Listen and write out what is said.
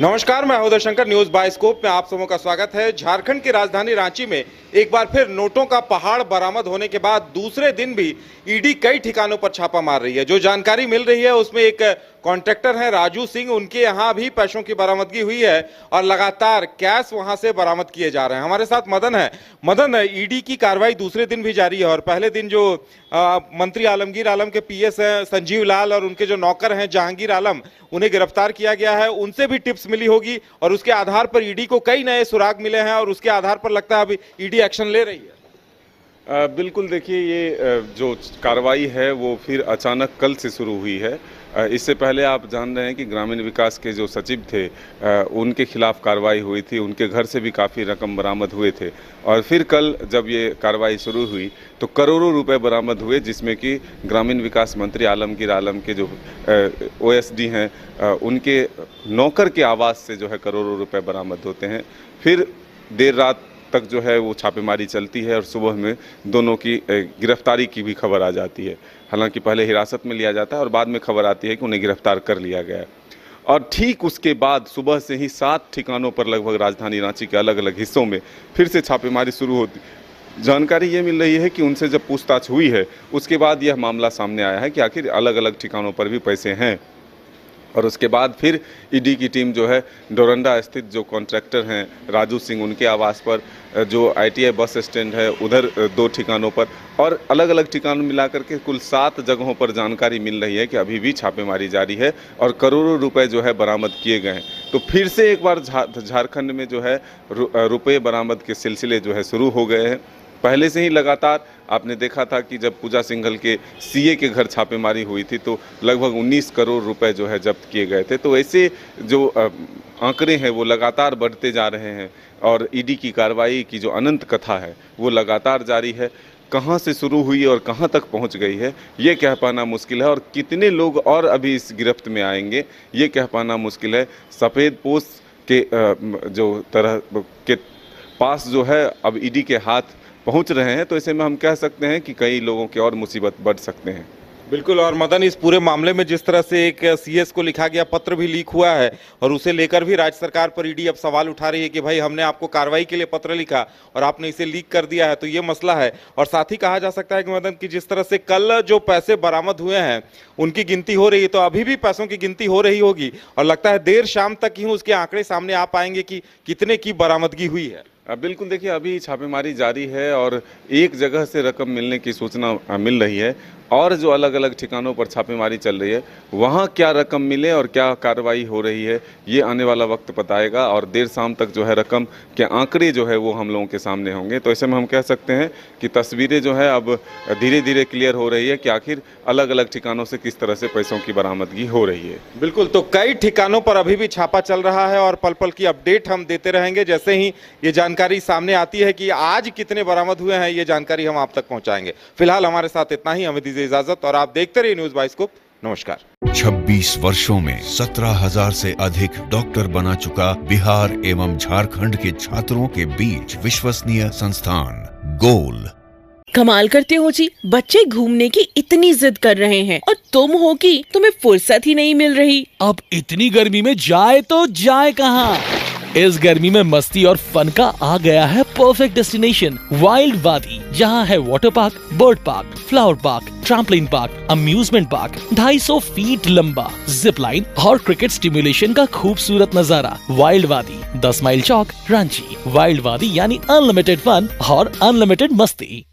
नमस्कार, मैं Uday Shankar. News bioscope में आप सबों का स्वागत है। झारखंड की राजधानी रांची में एक बार फिर नोटों का पहाड़ बरामद होने के बाद दूसरे दिन भी ईडी कई ठिकानों पर छापा मार रही है। जो जानकारी मिल रही है उसमें एक कॉन्ट्रैक्टर हैं राजू सिंह, उनके यहाँ भी पैसों की बरामदगी हुई है और लगातार कैश वहां से बरामद किए जा रहे हैं। हमारे साथ मदन है। मदन, ईडी की कार्रवाई दूसरे दिन भी जारी है और पहले दिन जो मंत्री आलमगीर आलम के पीएस हैं संजीव लाल और उनके जो नौकर हैं जहांगीर आलम, उन्हें गिरफ्तार किया गया है। उनसे भी टिप्स मिली होगी और उसके आधार पर ईडी को कई नए सुराग मिले हैं और उसके आधार पर लगता है अभी ईडी एक्शन ले रही है। बिल्कुल, देखिए ये जो कार्रवाई है वो फिर अचानक कल से शुरू हुई है। इससे पहले आप जान रहे हैं कि ग्रामीण विकास के जो सचिव थे उनके खिलाफ कार्रवाई हुई थी, उनके घर से भी काफ़ी रकम बरामद हुए थे। और फिर कल जब ये कार्रवाई शुरू हुई तो करोड़ों रुपए बरामद हुए, जिसमें कि ग्रामीण विकास मंत्री आलमगीर आलम के जो ओएसडी हैं उनके नौकर के आवास से जो है करोड़ों रुपए बरामद होते हैं। फिर देर रात तक जो है वो छापेमारी चलती है और सुबह में दोनों की गिरफ्तारी की भी खबर आ जाती है। हालांकि पहले हिरासत में लिया जाता है और बाद में खबर आती है कि उन्हें गिरफ्तार कर लिया गया है। और ठीक उसके बाद सुबह से ही 7 ठिकानों पर लगभग राजधानी रांची के अलग अलग हिस्सों में फिर से छापेमारी शुरू होती। जानकारी ये मिल रही है कि उनसे जब पूछताछ हुई है उसके बाद यह मामला सामने आया है कि आखिर अलग अलग ठिकानों पर भी पैसे हैं। और उसके बाद फिर ईडी की टीम जो है डोरंडा स्थित जो कॉन्ट्रैक्टर हैं राजू सिंह, उनके आवास पर, जो आईटीआई बस स्टैंड है उधर 2 ठिकानों पर और अलग अलग ठिकानों मिलाकर के कुल 7 जगहों पर जानकारी मिल रही है कि अभी भी छापेमारी जारी है और करोड़ों रुपए जो है बरामद किए गए हैं। तो फिर से एक बार झारखंड में जो है रुपये बरामद के सिलसिले जो है शुरू हो गए हैं। पहले से ही लगातार आपने देखा था कि जब पूजा सिंघल के सीए के घर छापेमारी हुई थी तो लगभग 19 करोड़ रुपए जो है जब्त किए गए थे। तो ऐसे जो आंकड़े हैं वो लगातार बढ़ते जा रहे हैं और ईडी की कार्रवाई की जो अनंत कथा है वो लगातार जारी है। कहां से शुरू हुई और कहां तक पहुंच गई है ये कह पाना मुश्किल है और कितने लोग और अभी इस गिरफ्त में आएंगे ये कह पाना मुश्किल है। सफ़ेद पोश के जो तरह के पास जो है अब ईडी के हाथ पहुंच रहे हैं, तो ऐसे में हम कह सकते हैं कि कई लोगों की और मुसीबत बढ़ सकते हैं। बिल्कुल। और मदन, इस पूरे मामले में जिस तरह से एक सीएस को लिखा गया पत्र भी लीक हुआ है और उसे लेकर भी राज्य सरकार पर ईडी अब सवाल उठा रही है कि भाई हमने आपको कार्रवाई के लिए पत्र लिखा और आपने इसे लीक कर दिया है, तो ये मसला है। और साथ ही कहा जा सकता है कि मदन कि जिस तरह से कल जो पैसे बरामद हुए हैं उनकी गिनती हो रही है, तो अभी भी पैसों की गिनती हो रही होगी और लगता है देर शाम तक ही उसके आंकड़े सामने आ पाएंगे कि कितने की बरामदगी हुई है। बिल्कुल, देखिए अभी छापेमारी जारी है और एक जगह से रकम मिलने की सूचना मिल रही है और जो अलग अलग ठिकानों पर छापेमारी चल रही है वहाँ क्या रकम मिले और क्या कार्रवाई हो रही है ये आने वाला वक्त बताएगा और देर शाम तक जो है रकम के आंकड़े जो है वो हम लोगों के सामने होंगे। तो ऐसे में हम कह सकते हैं कि तस्वीरें जो है अब धीरे धीरे क्लियर हो रही है कि आखिर अलग अलग ठिकानों से किस तरह से पैसों की बरामदगी हो रही है। बिल्कुल, तो कई ठिकानों पर अभी भी छापा चल रहा है और पल पल की अपडेट हम देते रहेंगे। जैसे ही ये जानकारी सामने आती है कि आज कितने बरामद हुए हैं ये जानकारी हम आप तक पहुंचाएंगे। फिलहाल हमारे साथ इतना ही। हमें दीजिए इजाजत और आप देखते रहिए न्यूज बाइस्कोप। नमस्कार। 26 वर्षों में 17,000 से अधिक डॉक्टर बना चुका बिहार एवं झारखंड के छात्रों के बीच विश्वसनीय संस्थान गोल। कमाल करते हो जी, बच्चे घूमने की इतनी जिद कर रहे हैं और तुम हो कि तुम्हें फुर्सत ही नहीं मिल रही। अब इतनी गर्मी में जाए तो जाए कहाँ? इस गर्मी में मस्ती और फन का आ गया है परफेक्ट डेस्टिनेशन वाइल्ड वादी, जहाँ है water park, bird park, flower park, trampoline park, amusement park, 250 feet लंबा जिप लाइन और क्रिकेट स्टिमुलेशन का खूबसूरत नजारा। वाइल्ड वादी, 10 माइल चौक, रांची। वाइल्ड वादी यानी अनलिमिटेड फन और अनलिमिटेड मस्ती।